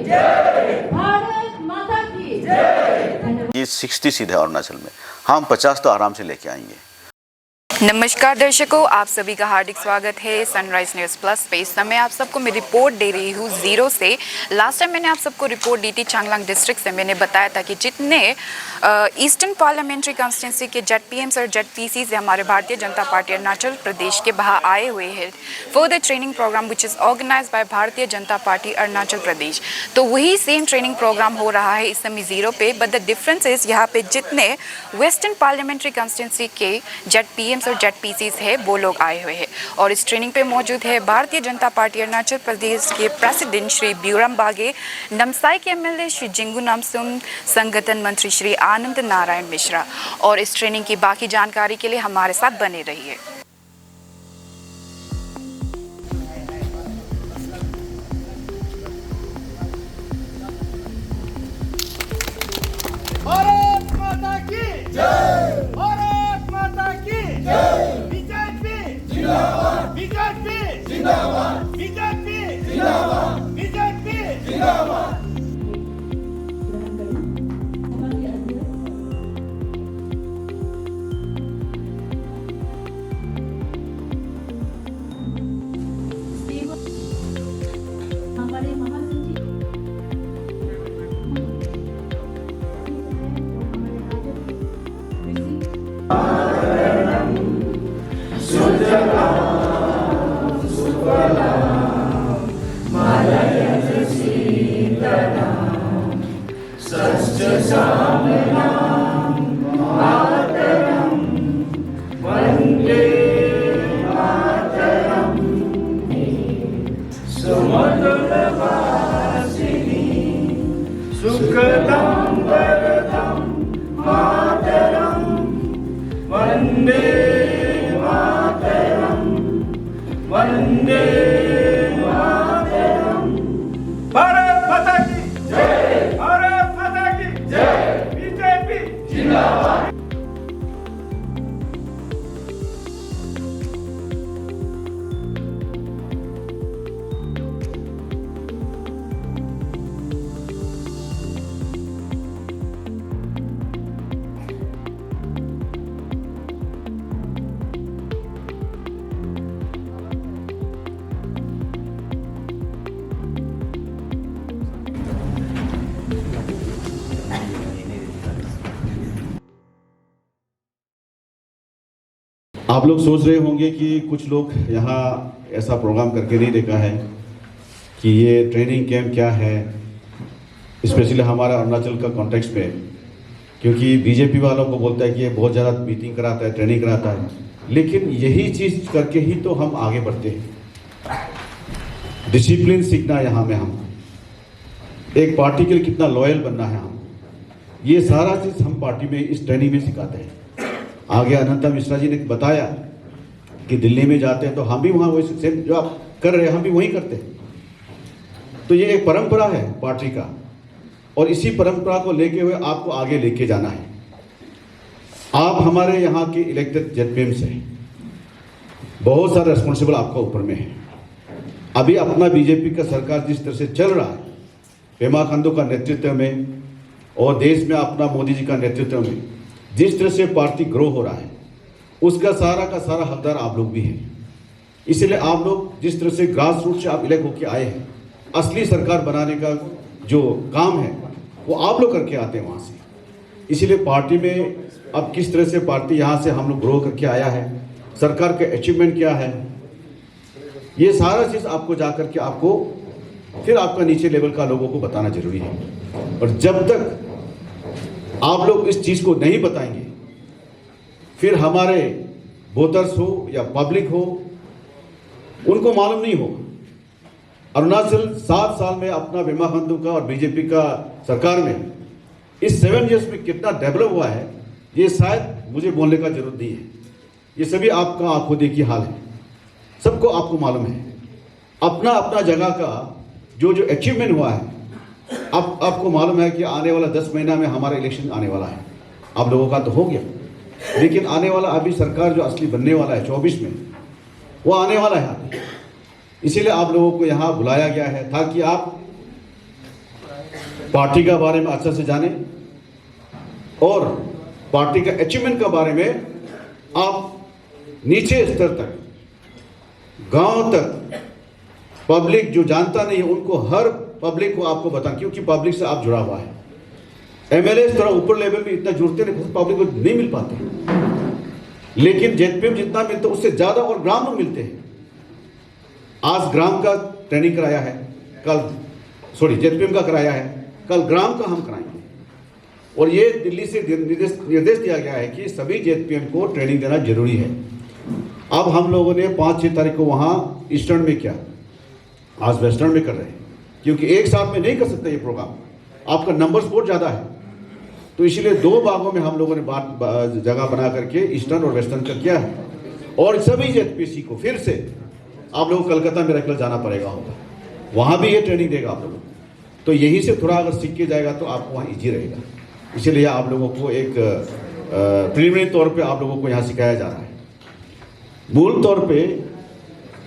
भारत माता की जय। ये 60 सीट है अरुणाचल में, हम 50 तो आराम से लेके आएंगे। नमस्कार दर्शकों, आप सभी का हार्दिक स्वागत है सनराइज न्यूज़ प्लस पे। इस समय आप सबको मैं रिपोर्ट दे रही हूँ जीरो से। लास्ट टाइम मैंने आप सबको रिपोर्ट दी थी चांगलांग डिस्ट्रिक्ट से। मैंने बताया था कि जितने ईस्टर्न पार्लियामेंट्री कॉन्स्टिट्यूंसी के जेड-पीएम्स और जेड-पीसीज हमारे भारतीय जनता पार्टी अरुणाचल प्रदेश के बाहर आए हुए हैं for the training programme which is organise by Bharatiya Janata Party Arunachal प्रदेश। तो वही सेम ट्रेनिंग प्रोग्राम हो रहा है इस समय जीरो पे, बट द डिफरेंस इज़ यहाँ पे जितने वेस्टर्न पार्लियामेंट्री कॉन्स्टिट्यूंसी के जेड-पीएम्स और जेड-पीसीज है वो लोग आए हुए हैं। और इस ट्रेनिंग पे मौजूद है भारतीय जनता पार्टी अरुणाचल प्रदेश के प्रेसिडेंट श्री ब्यूराम बागे, नमसाई के एमएलए श्री जिंगू नामसुम, संगठन मंत्री श्री आनंद नारायण मिश्रा। और इस ट्रेनिंग की बाकी जानकारी के लिए हमारे साथ बने रहिए। भारत माता की जय, भारत माता की जय। बीजेपी जिंदाबाद, बीजेपी जिंदाबाद, बीजेपी जिंदाबाद, बीजेपी जिंदाबाद। हमारे महासचिव सुखदं वरदं मातरं वन्दे मातरं, वन्दे मातरं। भारत माता की जय, भारत माता की जय। बीजेपी जिंदाबाद। आप लोग सोच रहे होंगे कि कुछ लोग यहाँ ऐसा प्रोग्राम करके नहीं देखा है कि ये ट्रेनिंग कैंप क्या है, स्पेशली हमारा अरुणाचल का कॉन्टेक्स्ट में, क्योंकि बीजेपी वालों को बोलता है कि ये बहुत ज़्यादा मीटिंग कराता है, ट्रेनिंग कराता है, लेकिन यही चीज़ करके ही तो हम आगे बढ़ते हैं। डिसिप्लिन सीखना यहाँ में, हम एक पार्टी के लिए कितना लॉयल बनना है, हम ये सारा चीज़ हम पार्टी में इस ट्रेनिंग में सिखाते हैं। आगे अनंता मिश्रा जी ने बताया कि दिल्ली में जाते हैं तो हम भी वहाँ वही सेम जो आप कर रहे हैं हम भी वही करते हैं। तो ये एक परंपरा है पार्टी का, और इसी परंपरा को लेके हुए आपको आगे लेके जाना है। आप हमारे यहाँ के इलेक्टेड जेड-पीएम्स हैं, बहुत सारा रिस्पॉन्सिबल आपका ऊपर में है। अभी अपना बीजेपी का सरकार जिस तरह से चल रहा है, पेमा खांडू का नेतृत्व में और देश में अपना मोदी जी का नेतृत्व में जिस तरह से पार्टी ग्रो हो रहा है, उसका सारा का सारा हकदार आप लोग भी हैं। इसलिए आप लोग जिस तरह से ग्रास रूट से आप इलेक्ट होकर आए हैं, असली सरकार बनाने का जो काम है वो आप लोग करके आते हैं वहाँ से। इसलिए पार्टी में अब किस तरह से पार्टी यहाँ से हम लोग ग्रो करके आया है, सरकार के अचीवमेंट क्या है, ये सारा चीज़ आपको जा करके आपको फिर आपका नीचे लेवल का लोगों को बताना जरूरी है। और जब तक आप लोग इस चीज़ को नहीं बताएंगे, फिर हमारे वोटर्स हो या पब्लिक हो, उनको मालूम नहीं होगा। अरुणाचल 7 साल में अपना पेमा खांडू का और बीजेपी का सरकार में इस 7 इयर्स में कितना डेवलप हुआ है, ये शायद मुझे बोलने का जरूरत नहीं है। ये सभी आपका आंखों देखी हाल है, सबको आपको मालूम है। अपना अपना जगह का जो जो अचीवमेंट हुआ है, अब आपको मालूम है कि आने वाला 10 महीना में हमारा इलेक्शन आने वाला है। आप लोगों का तो हो गया, लेकिन आने वाला अभी सरकार जो असली बनने वाला है 24 में, वो आने वाला है। इसीलिए आप लोगों को यहाँ बुलाया गया है ताकि आप पार्टी का बारे में अच्छा से जाने और पार्टी का अचीवमेंट के बारे में आप नीचे स्तर तक, गांव तक, पब्लिक जो जानता नहीं है उनको, हर पब्लिक को आपको बताएं, क्योंकि पब्लिक से आप जुड़ा हुआ है। एमएलए इस तरह ऊपर लेवल में इतना जुड़ते नहीं, पब्लिक को नहीं मिल पाते, लेकिन जेडपीएम जितना मिलता है उससे ज़्यादा और ग्राम में मिलते हैं। आज ग्राम का ट्रेनिंग कराया है, कल जेडपीएम का कराया है, कल ग्राम का हम कराएंगे। और ये दिल्ली से निर्देश दिया गया है कि सभी जेडपीएम को ट्रेनिंग देना जरूरी है। अब हम लोगों ने 5-6 तारीख को वहाँ ईस्टर्न में किया, आज वेस्टर्न में कर रहे हैं, क्योंकि एक साथ में नहीं कर सकते ये प्रोग्राम, आपका नंबर्स बहुत ज़्यादा है। तो इसीलिए 2 भागों में हम लोगों ने जगह बना करके ईस्टर्न और वेस्टर्न का किया है। और सभी जेडपीसी को फिर से आप लोगों को कलकत्ता में रखकर जाना पड़ेगा होगा, वहाँ भी ये ट्रेनिंग देगा आप लोगों को। तो यहीं से थोड़ा अगर सीख के जाएगा तो आपको वहाँ ईजी रहेगा। इसीलिए आप लोगों को एक प्रीलिमिनरी तौर पे आप लोगों को यहाँ सिखाया जा रहा है। मूल तौर पे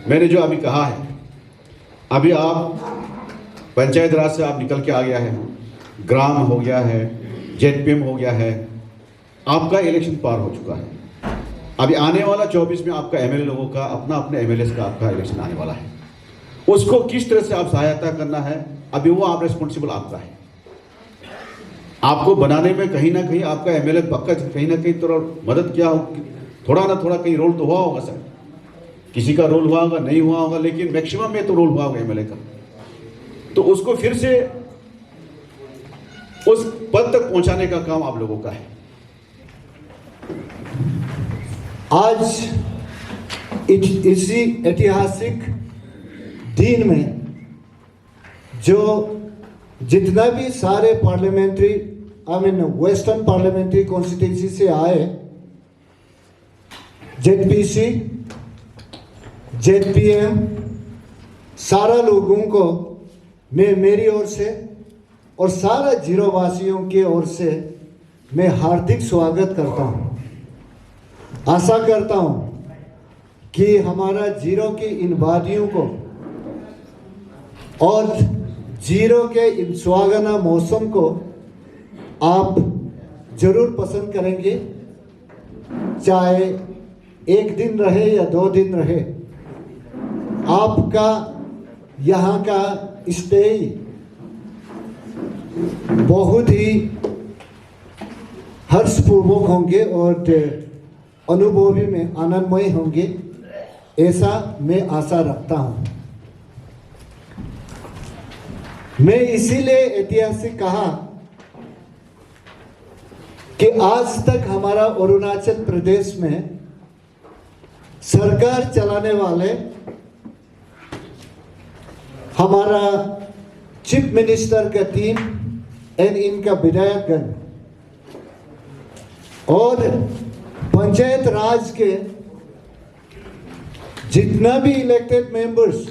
मैंने जो अभी कहा है, अभी आप पंचायत राज से आप निकल के आ गया है, ग्राम हो गया है, जेडपीएम हो गया है, आपका इलेक्शन पार हो चुका है। अभी आने वाला 24 में आपका एमएलए लोगों का अपने एमएलए का आपका इलेक्शन आने वाला है। उसको किस तरह से आप सहायता करना है, अभी वो आप रिस्पॉन्सिबल आपका है। आपको बनाने में कहीं ना कहीं आपका एमएलए पक्का कहीं ना कहीं तो मदद किया हो, थोड़ा ना थोड़ा कहीं रोल तो हुआ होगा सर, किसी का रोल हुआ होगा, नहीं हुआ होगा, लेकिन मैक्सिमम में तो रोल हुआ होगा एमएलए का। तो उसको फिर से उस पद तक पहुंचाने का काम आप लोगों का है। आज इसी ऐतिहासिक दिन में जो जितना भी सारे पार्लियामेंट्री वेस्टर्न पार्लियामेंट्री कॉन्स्टिट्यूंसी से आए, जेडपीसी, जेडपीएम, सारा लोगों को मैं मेरी ओर से और सारा जीरो वासियों की ओर से मैं हार्दिक स्वागत करता हूं। आशा करता हूं कि हमारा जीरो की इन वादियों को और जीरो के इन सुहागना मौसम को आप जरूर पसंद करेंगे, चाहे 1 दिन रहे या 2 दिन रहे। आपका यहाँ का स्टे बहुत ही हर्षपूर्वक होंगे और अनुभवी में आनंदमय होंगे, ऐसा मैं आशा रखता हूँ। मैं इसीलिए ऐतिहासिक कहा कि आज तक हमारा अरुणाचल प्रदेश में सरकार चलाने वाले हमारा चीफ मिनिस्टर का टीम एंड इनका विधायकगण और पंचायत राज के जितना भी इलेक्टेड मेंबर्स,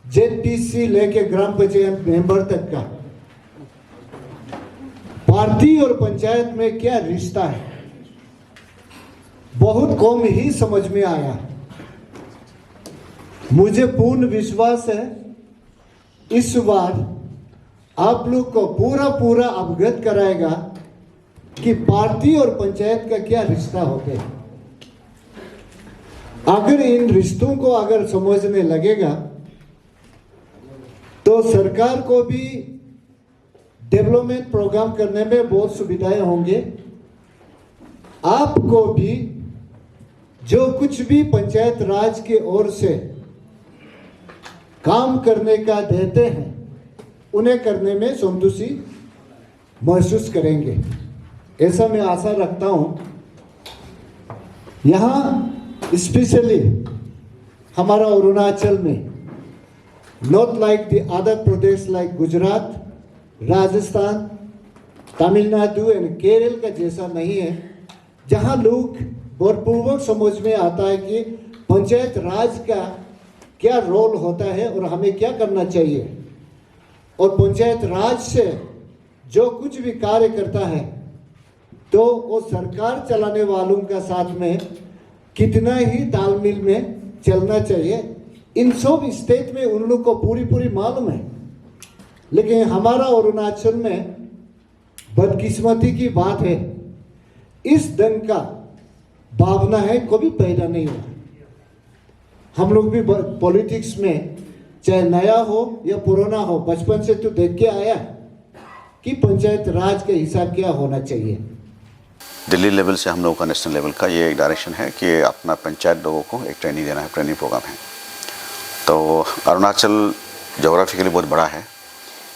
जेडपीसी लेके ग्राम पंचायत मेंबर तक का, पार्टी और पंचायत में क्या रिश्ता है बहुत कम ही समझ में आया। मुझे पूर्ण विश्वास है इस बार आप लोग को पूरा अवगत कराएगा कि पार्टी और पंचायत का क्या रिश्ता होते हैं। अगर इन रिश्तों को अगर समझने लगेगा तो सरकार को भी डेवलपमेंट प्रोग्राम करने में बहुत सुविधाएं होंगे। आपको भी जो कुछ भी पंचायत राज की ओर से काम करने का देते हैं उन्हें करने में संतुष्टि महसूस करेंगे, ऐसा मैं आशा रखता हूं। यहाँ स्पेशली हमारा अरुणाचल में not like the other Pradesh like Gujarat, Rajasthan, Tamil Nadu and Kerala का जैसा नहीं है, जहाँ लोग बलपूर्वक समझ में आता है कि पंचायत राज का क्या रोल होता है और हमें क्या करना चाहिए, और पंचायत राज से जो कुछ भी कार्य करता है तो वो सरकार चलाने वालों का साथ में कितना ही तालमेल में चलना चाहिए। इन सब स्टेट में उन लोग को पूरी मालूम है। लेकिन हमारा अरुणाचल में बदकिस्मती की बात है, इस ढंग का भावना है कभी पैदा नहीं हुआ। हम लोग भी पॉलिटिक्स में चाहे नया हो या पुराना हो, बचपन से तो देख के आया कि पंचायत राज का हिसाब क्या होना चाहिए। दिल्ली लेवल से हम लोगों का नेशनल लेवल का ये एक डायरेक्शन है कि अपना पंचायत लोगों को एक ट्रेनिंग देना है, ट्रेनिंग प्रोग्राम है। तो अरुणाचल जोग्राफिकली बहुत बड़ा है,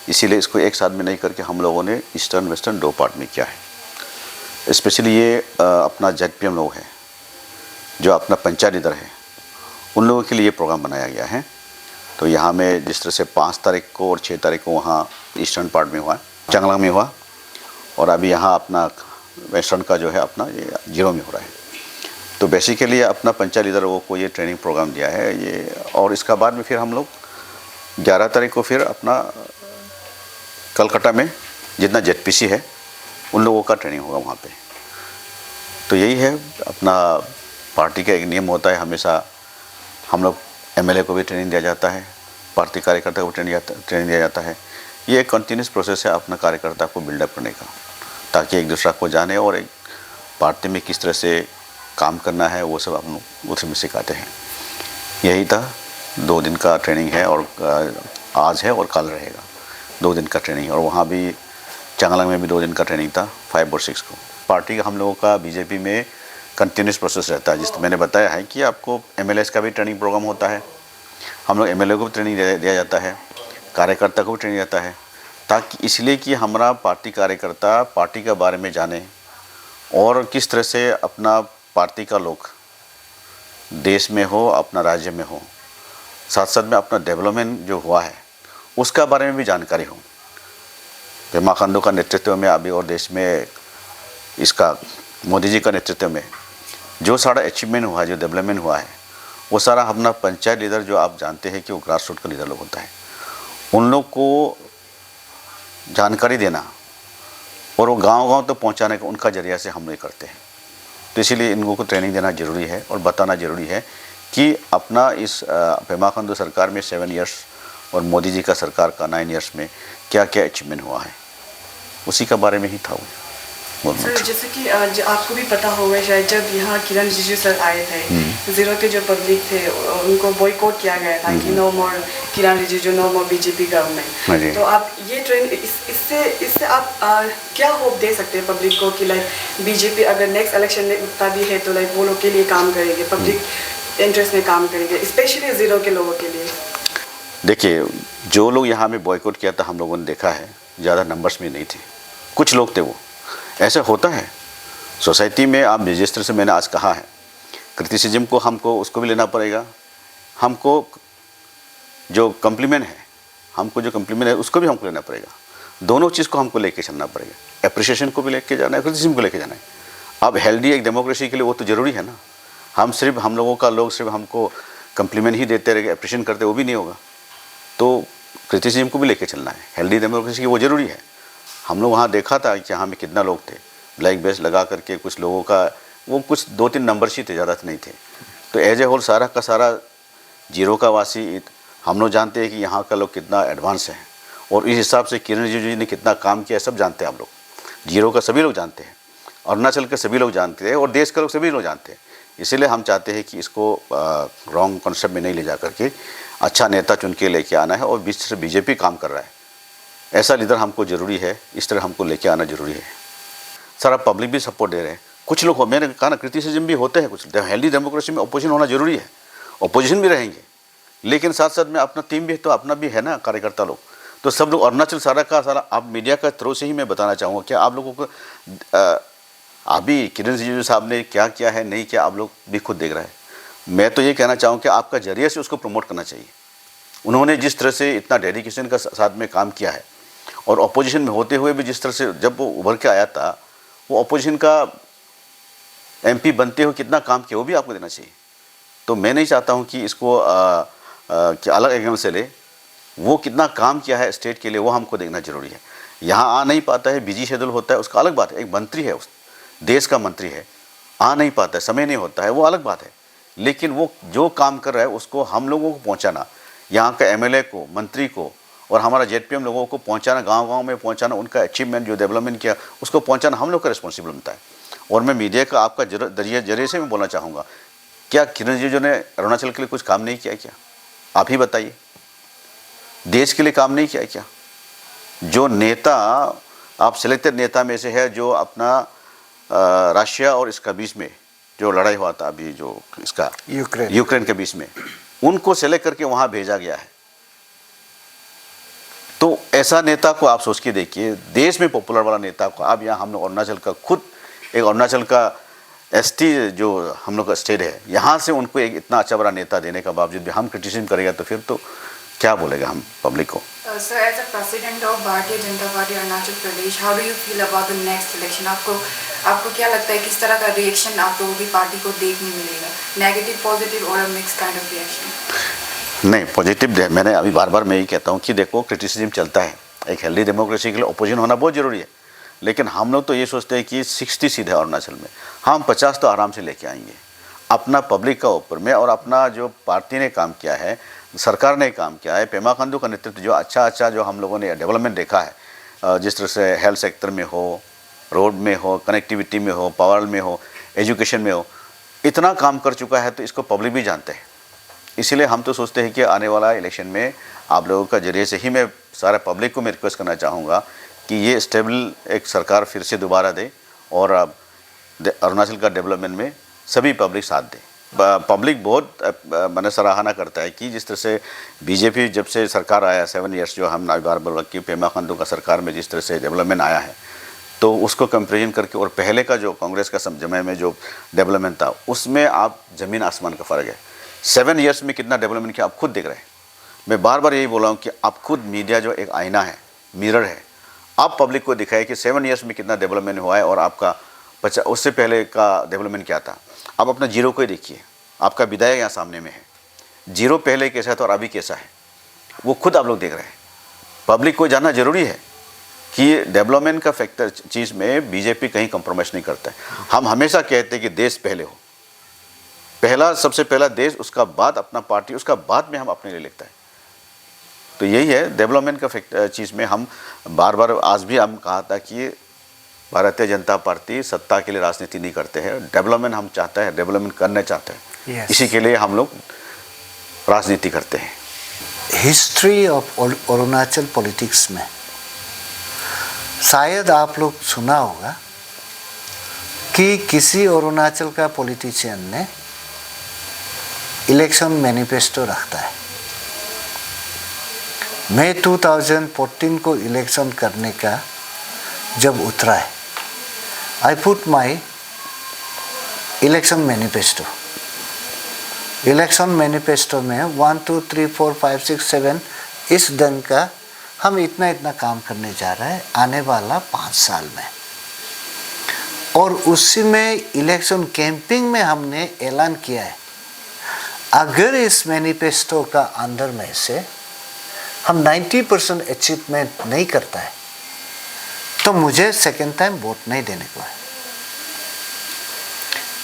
इसीलिए इसको एक साथ में नहीं करके हम लोगों ने ईस्टर्न वेस्टर्न 2 पार्ट में किया है। स्पेशली ये अपना ZPM लोग हैं, जो अपना पंचायत लीडर है, उन लोगों के लिए ये प्रोग्राम बनाया गया है। तो यहाँ में जिस तरह से 5 तारीख को और 6 तारीख को वहाँ ईस्टर्न पार्ट में हुआ, चांगलांग में हुआ, और अभी यहाँ अपना वेस्टर्न का जो है अपना ये 0 में हो रहा है। तो बेसिकली अपना पंचायत लीडरों को ये ट्रेनिंग प्रोग्राम दिया है ये, और इसका बाद में फिर हम लोग 11 तारीख को फिर अपना कलकत्ता में जितना ZPC है उन लोगों का ट्रेनिंग होगा वहाँ पे। तो यही है अपना पार्टी का एक नियम होता है, हमेशा हम लोग MLA को भी ट्रेनिंग दिया जाता है, पार्टी कार्यकर्ता को ट्रेनिंग दिया जाता है। ये एक कंटिन्यूस प्रोसेस है अपना कार्यकर्ता को बिल्डअप करने का, ताकि एक दूसरा को जाने और एक पार्टी में किस तरह से काम करना है वो सब हम लोग उसमें सिखाते हैं। यही था 2 दिन का ट्रेनिंग है, और आज है और कल रहेगा 2 दिन का ट्रेनिंग। और वहाँ भी चांगलांग में भी 2 दिन का ट्रेनिंग था 5 और 6 को। पार्टी का हम लोगों का BJP में कंटिन्यूस प्रोसेस रहता है, जिस मैंने बताया है कि आपको MLAs का भी ट्रेनिंग प्रोग्राम होता है, हम लोग MLA को भी ट्रेनिंग दिया जाता है, कार्यकर्ता को भी ट्रेनिंग जाता है, ताकि इसलिए कि हमारा पार्टी कार्यकर्ता पार्टी के बारे में जाने और किस तरह से अपना पार्टी का लोग देश में हो, अपना राज्य में हो, साथ साथ में अपना डेवलपमेंट जो हुआ है उसका बारे में भी जानकारी हो। पेमा खांडू का नेतृत्व में अभी और देश में इसका मोदी जी का नेतृत्व में जो सारा अचीवमेंट हुआ है, जो डेवलपमेंट हुआ है, वो सारा अपना पंचायत लीडर जो आप जानते हैं कि वो ग्रास रूट का लीडर लोग होता है, उन लोग को जानकारी देना और वो गांव-गांव तक पहुंचाने का उनका जरिया से हम लोग करते हैं। तो इसीलिए इन लोगों को ट्रेनिंग देना ज़रूरी है और बताना ज़रूरी है कि अपना इस पेमा खांडू सरकार में 7 इयर्स और मोदी जी का सरकार का 9 इयर्स में क्या क्या अचीवमेंट हुआ है, उसी का बारे में ही था वो। सर जैसे कि आपको भी पता होगा शायद, जब यहाँ किरण रिजिजू सर आए थे, 0 के जो पब्लिक थे उनको बॉयकॉट किया गया था कि नो मोर किरण रिजिजू, नो मोर BJP गवर्नमेंट। तो आप ये ट्रेन इससे आप क्या होप दे सकते हैं पब्लिक को कि लाइक BJP अगर नेक्स्ट इलेक्शन में उठता भी है तो लाइक वो लोग के लिए काम करेंगे, पब्लिक इंटरेस्ट में काम करेंगे, स्पेशली 0 के लोगों के लिए? देखिए, जो लोग यहाँ में बॉयकॉट किया था हम लोगों ने देखा है, ज़्यादा नंबर्स में नहीं थे, कुछ लोग थे। वो ऐसा होता है सोसाइटी में। आप जिस तरह से मैंने आज कहा है, क्रिटिसिज्म को हमको उसको भी लेना पड़ेगा, हमको जो कम्प्लीमेंट है, हमको जो कम्प्लीमेंट है उसको भी हमको लेना पड़ेगा। दोनों चीज़ को हमको लेके चलना पड़ेगा, एप्रिशिएशन को भी लेके जाना है, क्रिटिसिज्म को लेके जाना है। अब हेल्दी एक डेमोक्रेसी के लिए वो तो ज़रूरी है ना। हम लोगों का लोग सिर्फ हमको कम्प्लीमेंट ही देते रहे, एप्रिशिएशन करते, वो भी नहीं होगा। तो क्रिटिसिज्म को भी लेके चलना है, हेल्दी डेमोक्रेसी की वो ज़रूरी है। हम लोग वहाँ देखा था कि यहाँ में कितना लोग थे, ब्लैक बेस लगा करके कुछ लोगों का वो कुछ 2-3 नंबर्स ही थे, ज़्यादा नहीं थे। तो एज ए होल सारा का सारा 0 का वासी हम लोग जानते हैं कि यहाँ का लोग कितना एडवांस है, और इस हिसाब से किरण रिजिजू जी ने कितना काम किया है सब जानते हैं हम लोग। 0 का सभी लोग जानते हैं, अरुणाचल के सभी लोग जानते हैं, और देश के लोग सभी लोग जानते हैं। इसीलिए हम चाहते हैं कि इसको रॉन्ग कॉन्सेप्ट में नहीं ले जा करके अच्छा नेता चुन के लेके आना है, और बीच से BJP काम कर रहा है, ऐसा लीडर हमको ज़रूरी है, इस तरह हमको लेके आना ज़रूरी है। सारा पब्लिक भी सपोर्ट दे रहे हैं। कुछ लोग मैंने कहा ना, क्रिटिसिज्म भी होते हैं कुछ। हेल्दी डेमोक्रेसी में अपोजिशन होना ज़रूरी है, अपोजिशन भी रहेंगे, लेकिन साथ साथ में अपना टीम भी तो अपना भी है ना, कार्यकर्ता लोग। तो सब लोग अरुणाचल सारा का सारा, आप मीडिया का थ्रू से ही मैं बताना चाहूँगा कि आप लोगों को अभी किरण रिजिजू साहब ने क्या किया है, नहीं किया, आप लोग भी खुद देख रहे हैं। मैं तो ये कहना चाहूँ कि आपका जरिए से उसको प्रमोट करना चाहिए। उन्होंने जिस तरह से इतना डेडिकेशन का साथ में काम किया है, और अपोजिशन में होते हुए भी जिस तरह से जब वो उभर के आया था, वो अपोजिशन का MP बनते हुए कितना काम किया, वो भी आपको देना चाहिए। तो मैं नहीं चाहता हूँ कि इसको कि अलग एंगल से ले, वो कितना काम किया है स्टेट के लिए, वो हमको देखना जरूरी है। यहाँ आ नहीं पाता है, बिजी शेड्यूल होता है, उसका अलग बात है। एक मंत्री है, उस देश का मंत्री है, आ नहीं पाता है, समय नहीं होता है, वो अलग बात है। लेकिन वो जो काम कर रहा है उसको हम लोगों को पहुँचाना, यहाँ का MLA को, मंत्री को और हमारा जेडपीएम लोगों को पहुंचाना, गांव-गांव में पहुंचाना, उनका अचीवमेंट जो डेवलपमेंट किया उसको पहुंचाना हम लोग का रिस्पॉन्सिबल बनता है। और मैं मीडिया का आपका जरिए से मैं बोलना चाहूँगा, क्या किरण रिजिजू ने अरुणाचल के लिए कुछ काम नहीं किया क्या? आप ही बताइए। देश के लिए काम नहीं किया क्या? जो नेता आप सिलेक्टेड नेता में से है, जो अपना रशिया और इसका बीच में जो लड़ाई हुआ था अभी, जो इसका यूक्रेन के बीच में, उनको सेलेक्ट करके वहाँ भेजा गया है। तो ऐसा नेता को आप सोच के देखिए, देश में पॉपुलर वाला नेता को आप यहाँ हम लोग अरुणाचल का खुद एक अरुणाचल का एसटी जो हम लोग का स्टेट है, यहाँ से उनको एक इतना अच्छा बड़ा नेता देने का बावजूद भी हम क्रिटिसिज्म करेगा तो फिर तो क्या बोलेगा हम पब्लिक को। Sir, as a president of Bharatiya Janata Party Arunachal Pradesh, how do you feel about the next election? आपको क्या लगता है किस तरह का रिएक्शन आप लोगों की पार्टी को देखने मिलेगा? नेगेटिव, पॉजिटिव और मिक्स काइंड ऑफ रिएक्शन? नहीं, पॉजिटिव मैंने अभी बार बार मैं ही कहता हूँ कि देखो क्रिटिसिज्म चलता है, एक हेल्दी डेमोक्रेसी के लिए ओपोजिशन होना बहुत ज़रूरी है। लेकिन हम लोग तो ये सोचते हैं कि 60 सीट है अरुणाचल में, हम 50 तो आराम से लेके आएंगे। अपना पब्लिक का ऊपर में और अपना जो पार्टी ने काम किया है, सरकार ने काम किया है, पेमा खांडू का नेतृत्व जो अच्छा जो हम लोगों ने डेवलपमेंट देखा है, जिस तरह से हेल्थ सेक्टर में हो, रोड में हो, कनेक्टिविटी में हो, पावर में हो, एजुकेशन में हो, इतना काम कर चुका है तो इसको पब्लिक भी जानते हैं। इसीलिए हम तो सोचते हैं कि आने वाला इलेक्शन में आप लोगों का जरिए से ही मैं सारे पब्लिक को मैं रिक्वेस्ट करना चाहूँगा कि ये स्टेबल एक सरकार फिर से दोबारा दे और अरुणाचल का डेवलपमेंट में सभी पब्लिक साथ दे। पब्लिक बहुत मैंने सराहना करता है कि जिस तरह से बीजेपी जब से सरकार आया 7 ईयर्स, जो हम बार बोल कि पेमा खांडू का सरकार में जिस तरह से डेवलपमेंट आया है, तो उसको कंपेरिजन करके और पहले का जो कांग्रेस का समय में जो डेवलपमेंट था उसमें आप ज़मीन आसमान का फ़र्क है। 7 ईयर्स में कितना डेवलपमेंट किया आप खुद देख रहे हैं। मैं बार बार यही बोला हूँ कि आप खुद मीडिया जो एक आईना है, मिरर है, आप पब्लिक को दिखाए कि 7 ईयर्स में कितना डेवलपमेंट हुआ है और आपका उससे पहले का डेवलपमेंट क्या था। आप अपना जीरो को ही देखिए, आपका विधायक यहाँ सामने में है, जीरो पहले कैसा था और अभी कैसा है, वो खुद आप लोग देख रहे हैं। पब्लिक को जानना जरूरी है कि डेवलपमेंट का फैक्टर चीज़ में बीजेपी कहीं कंप्रोमाइज़ नहीं करता है। हम हमेशा कहते हैं कि देश पहले हो, पहला सबसे पहला देश, उसका बाद अपना पार्टी, उसका बाद में हम अपने लिए लिखता है। तो यही है डेवलपमेंट का फैक्टर चीज़ में हम बार बार आज भी हम कहा था कि भारतीय जनता पार्टी सत्ता के लिए राजनीति नहीं करते हैं, डेवलपमेंट हम चाहते हैं, डेवलपमेंट करना चाहते हैं। इसी के लिए हम लोग राजनीति करते हैं। हिस्ट्री ऑफ अरुणाचल पॉलिटिक्स में शायद आप लोग सुना होगा कि किसी अरुणाचल का पॉलिटिशियन ने इलेक्शन मैनिफेस्टो रखता है। मैं 2014 को इलेक्शन करने का जब उतरा है, I put my election manifesto. Election manifesto में 1 2 3 4 5 6 7 इस दिन का हम इतना काम करने जा रहे हैं आने वाला 5 साल में। और उसी में इलेक्शन कैंपिंग में हमने ऐलान किया है, अगर इस मैनिफेस्टो का अंदर में से हम 90% अचीवमेंट नहीं करता है तो मुझे सेकेंड टाइम वोट नहीं देने को है।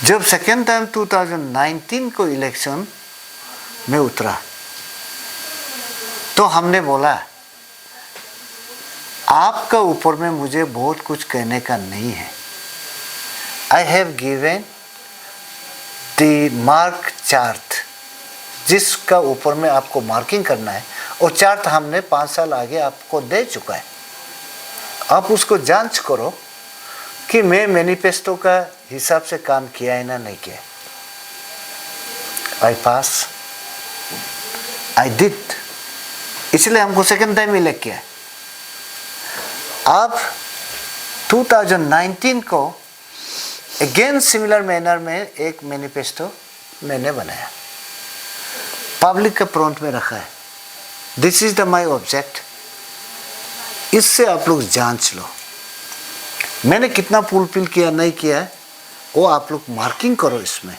जब सेकेंड टाइम 2019 को इलेक्शन में उतरा तो हमने बोला आपका ऊपर में मुझे बहुत कुछ कहने का नहीं है। I have given the mark chart, जिसका ऊपर में आपको मार्किंग करना है, और चार्ट हमने 5 साल आगे आपको दे चुका है। आप उसको जांच करो कि मैं मैनिफेस्टो का हिसाब से काम किया है ना नहीं किया। आई पास, आई डिड, इसलिए हमको सेकेंड टाइम इलेक्ट किया। अब 2019 को अगेन सिमिलर मैनर में एक मैनिफेस्टो मैंने बनाया, पब्लिक के फ्रंट में रखा है। This is the my object. इससे आप लोग जांच लो मैंने कितना फुलफिल किया नहीं किया है, वो आप लोग मार्किंग करो इसमें।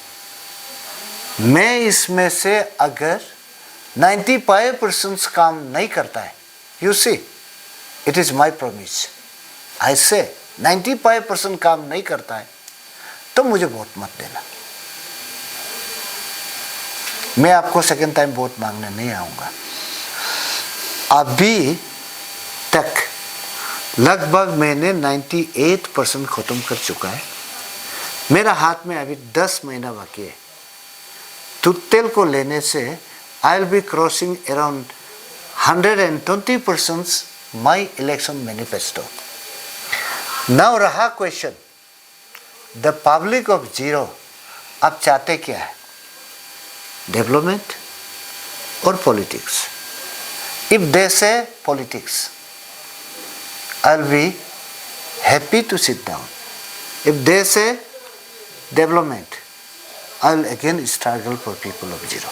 मैं इसमें से अगर 95% काम नहीं करता है, you see it is my promise, I say 95% काम नहीं करता है तो मुझे वोट मत देना। मैं आपको सेकेंड टाइम वोट मांगने नहीं आऊंगा। अभी तक लगभग मैंने 98% ख़त्म कर चुका है। मेरा हाथ में अभी 10 महीना बाकी है। तुत्तेल को लेने से I will be crossing around 120% my election manifesto. Now रहा question, the public of Ziro आप चाहते क्या है, डेवलपमेंट और politics? If they say politics, I will be happy to sit down. If they say development, I will again struggle for people of Zero.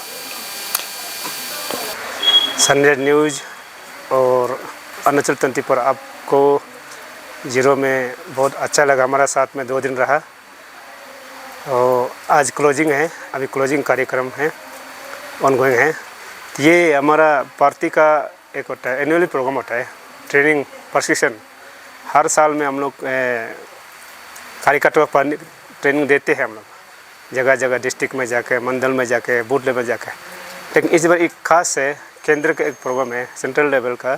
Sunrise news और अरुणाचल तंत्र पर आपको zero में बहुत अच्छा लगा। हमारा साथ में 2 दिन रहा और आज क्लोजिंग है, अभी क्लोजिंग कार्यक्रम है, ऑनगोइंग है। ये हमारा पार्टी का एक होता है, एनुअली प्रोग्राम होता है, ट्रेनिंग प्रशिक्षण। हर साल में हम लोग कार्यकर्ताओं को ट्रेनिंग देते हैं, हम लोग जगह जगह डिस्ट्रिक्ट में जाके, मंडल में जाके, बूथ लेवल जाके। लेकिन इस बार एक खास है, केंद्र का एक प्रोग्राम है सेंट्रल लेवल का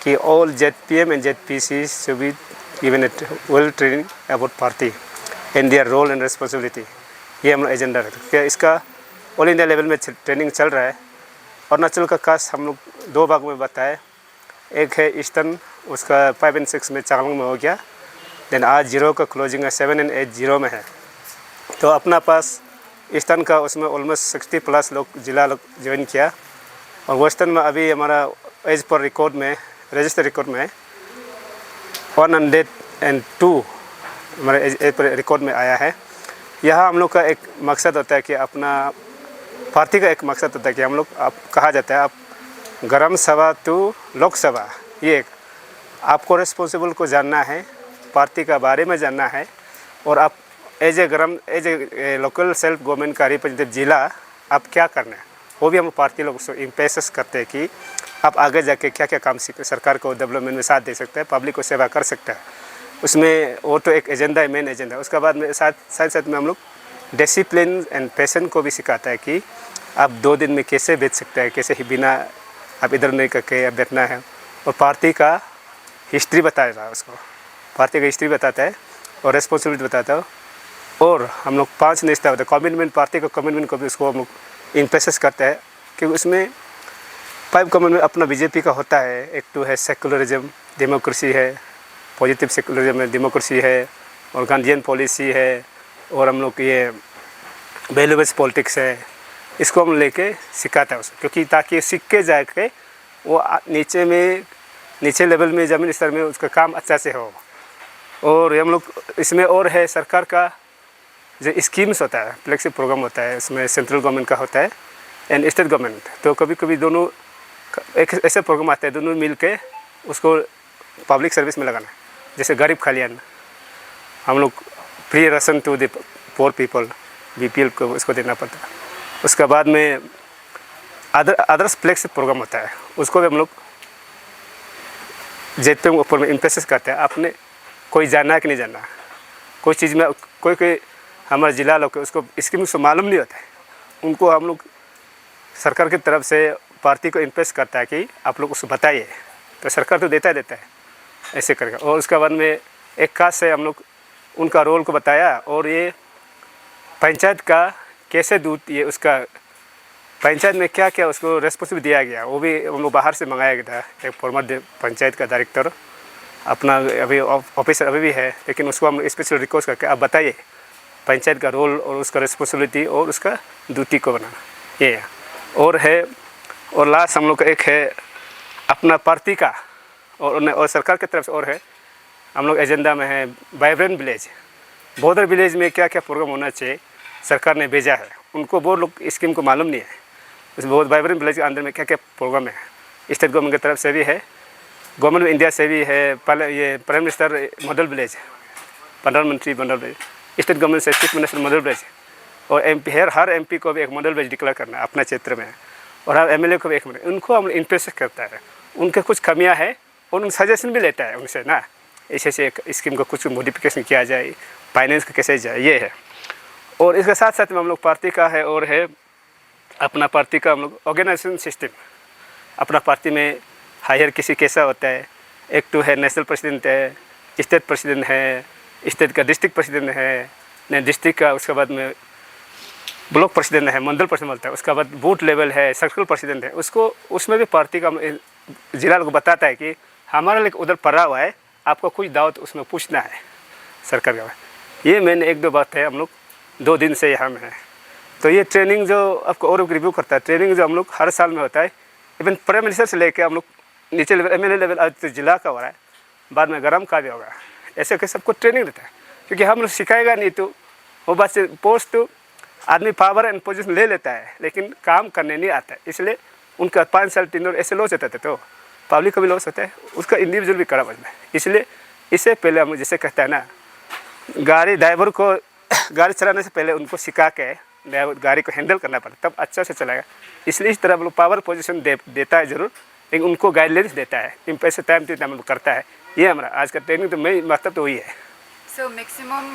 कि all ZPM and ZPC should be given a well training about party and their role and responsibility। ये हम लोग एजेंडा रखते हैं। इसका ऑल इंडिया लेवल में ट्रेनिंग चल रहा है। अरुणाचल का खास हम लोग 2 भाग में बताए, एक है ईस्टर्न, उसका 5 और 6 में चांगलांग में हो गया। देन आज जीरो का क्लोजिंग है 7 और 8 जीरो में है। तो अपना पास ईस्टर्न का उसमें ऑलमोस्ट 60+ लोग जिला लोग ज्वाइन किया। और वेस्टर्न में अभी हमारा एज पर रिकॉर्ड में, रजिस्टर रिकॉर्ड में 102 हमारे एज पर रिकॉर्ड में आया है। यहाँ हम लोग का एक मकसद होता है कि अपना पार्टी का एक मकसद होता है कि हम लोग, आप कहा जाता है, आप ग्राम सभा टू लोकसभा, ये एक आपको रिस्पॉन्सिबल को जानना है, पार्टी का बारे में जानना है। और आप as a local self government का रिप्रेजेंटेटिव जिला आप क्या करना है, वो भी हम पार्टी लोग उसको इम्पेस करते हैं कि आप आगे जाके क्या क्या काम सरकार को डेवलपमेंट में साथ दे सकते हैं, पब्लिक को सेवा कर सकते हैं। उसमें वो तो एक एजेंडा है, मेन एजेंडा। उसके बाद में साथ में हम लोग डिसिप्लिन एंड पैशन को भी सिखाता है कि आप 2 दिन में कैसे बेच सकते हैं, कैसे ही बिना आप इधर नहीं करके बैठना है। और पार्टी का हिस्ट्री बताएगा, उसको पार्टी का हिस्ट्री बताता है और रिस्पॉन्सिबिलिटी बताता है। और हम लोग 5 निष्ठा होता है, कमिटमेंट, पार्टी का कमिटमेंट को भी उसको हम लोग इम्फेसिस करते हैं कि उसमें 5 कमिटमेंट अपना बीजेपी का होता है। एक तो है सेकुलरिज्म, डेमोक्रेसी है, पॉजिटिव सेकुलरिज्म है, डेमोक्रेसी है, और गांधीयन पॉलिसी है, और हम लोग ये वैल्यू बेस्ड पॉलिटिक्स है। इसको हम लेके सिखाता है उसको, क्योंकि ताकि सीख के जाके वो नीचे लेवल में, ज़मीन स्तर में उसका काम अच्छा से हो। और हम लोग इसमें और है सरकार का जो स्कीम्स होता है, फ्लेक्सिबल प्रोग्राम होता है, इसमें सेंट्रल गवर्नमेंट का होता है एंड स्टेट गवर्नमेंट। तो कभी कभी दोनों एक ऐसे प्रोग्राम आते हैं, दोनों मिल के उसको पब्लिक सर्विस में लगाना है। जैसे गरीब कल्याण, हम लोग free ration to the poor people, BPL को उसको देना पड़ता है। उसके बाद में अदर्स फ्लेक्सिबल प्रोग्राम होता है, उसको भी हम लोग जेपी ऊपर में इम्फेसिस करते हैं। आपने कोई जानना है कि नहीं जानना, कोई चीज़ में कोई हमारे जिला लोग उसको स्कीम से मालूम नहीं होता है, उनको हम लोग सरकार की तरफ से पार्टी को इम्प्रेस करता है कि आप लोग उसको बताइए। तो सरकार तो देता है ऐसे करके। और उसके बाद में एक खास से हम लोग उनका रोल को बताया। और ये पंचायत का कैसे दूध, ये उसका पंचायत में क्या क्या उसको रेस्पॉन्सिबिलिटी दिया गया, वो भी हम लोग बाहर से मंगाया गया था। एक फॉर्मर पंचायत का डायरेक्टर अपना अभी ऑफिसर अभी भी है, लेकिन उसको हम स्पेशल रिक्वेस्ट करके आप बताइए पंचायत का रोल और उसका रिस्पॉन्सिबिलिटी और उसका ड्यूटी को बनाना, ये है। और लास्ट हम लोग का एक है अपना पार्टी का और सरकार की तरफ से, और है हम लोग एजेंडा में है वाइब्रेंट विलेज। बॉर्डर विलेज में क्या क्या प्रोग्राम होना चाहिए सरकार ने भेजा है, उनको वो लोग स्कीम को मालूम नहीं है। उस बहुत वाइब्रेंट विलेज के अंदर में क्या क्या प्रोग्राम है, स्टेट गवर्नमेंट की तरफ से भी है, गवर्नमेंट ऑफ इंडिया से भी है। ये प्राइम मिनिस्टर मॉडल विलेज, प्रधानमंत्री मॉडल विलेज, स्टेट गवर्नमेंट से चीफ मिनिस्टर मॉडल विलेज, और MP हर MP को भी एक मॉडल विलेज डिक्लेयर करना है अपना क्षेत्र में, और हर MLA को भी एक मॉडल। उनको हम इंटरेस्ट करता है, उनके कुछ कमियां है और उन सजेशन भी लेता है उनसे ना, ऐसे एक स्कीम को कुछ मॉडिफिकेशन किया जाए, फाइनेंस का कैसे जाए, ये है। और इसके साथ साथ में हम लोग पार्टी का है और है अपना पार्टी का हम लोग ऑर्गेनाइजेशन सिस्टम। अपना पार्टी में हायर किसी कैसा होता है। एक तो है नेशनल प्रेसिडेंट है, स्टेट प्रेसिडेंट है, स्टेट का डिस्ट्रिक्ट प्रेसिडेंट है, डिस्ट्रिक्ट का उसके बाद में ब्लॉक प्रेसिडेंट है, मंडल प्रेसिडेंट बोलता है, उसके बाद बूथ लेवल है, सर्कल प्रेसिडेंट है। उसको उसमें भी पार्टी का जिला को बताता है कि हमारा लिए उधर पड़ा हुआ है, आपको कुछ दावत उसमें पूछना है सरकार का। ये मैंने एक दो बात है, हम लोग 2 दिन से यहाँ में है। तो ये ट्रेनिंग जो आपको और रिव्यू करता है, ट्रेनिंग जो हम लोग हर साल में होता है, इवन प्राइम मिनिस्टर से लेकर हम लोग नीचे लेवल MLA लेवल आज तो जिला का हो रहा है, बाद में गरम का भी होगा। ऐसे करके सबको ट्रेनिंग देता है, क्योंकि हम लोग सिखाएगा नहीं तो वो बात से पोस्ट आदमी पावर एंड पोजीशन ले लेता है लेकिन काम करने नहीं आता है। इसलिए उनका 5 साल 3 ऐसे लॉस होता था, तो पब्लिक का भी लॉस होता है, उसका इंडिविजुअल भी खराब होता है। इसलिए इससे पहले हम जैसे कहता है ना, गाड़ी ड्राइवर को गाड़ी चलाने से पहले उनको सिखा के गाड़ी को हैंडल करना पड़ता, तब अच्छा से चलाएगा। इसलिए इस तरह हम लोग पावर पोजीशन देता है ज़रूर, लेकिन उनको गाइडलाइंस देता है, इन पैसे टाइम टू टाइम करता है। ये हमारा आज का ट्रेनिंग तो मेन मतलब तो वही है। सो मैक्सिमम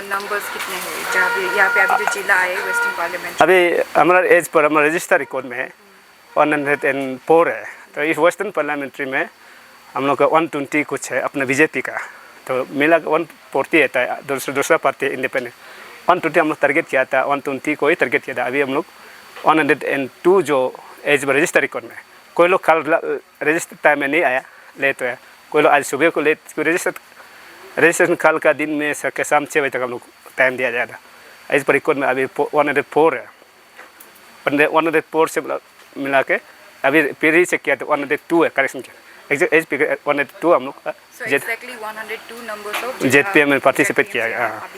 नंबर्स कितने हैं जहाँ पे यहाँ पे अभी जो जिला है वेस्टर्न पार्लियामेंट? अभी हमारा एज पर हमारा रजिस्टर रिकॉर्ड में है 104 है। तो इस वेस्टर्न पार्लियामेंट्री में हम लोग का 120 कुछ है अपना बीजेपी का, तो मिला 140 रहता है दूसरा पार्टी इंडिपेंडेंट। 120 हम लोग टारगेट किया था, 120 को ही टारगेट किया था। अभी हम लोग 102 जो एज पर रजिस्टर रिकॉर्ड में, कोई लोग कल रजिस्टर टाइम में नहीं आया, लेट है, कोई लोग आज सुबह को लेट, रजिस्ट्रेशन कल का दिन में शाम 6 बजे तक हम लोग टाइम दिया जाएगा। एज पर रिकॉर्ड में अभी 104 है, 104 से मिला के अभी फिर ही चेक किया तो 102 है, करेक्शन किया एग्जैक्ट एज पे 102 हम लोग का So exactly 102 numbers of ZPM में पार्टिसिपेट किया गया।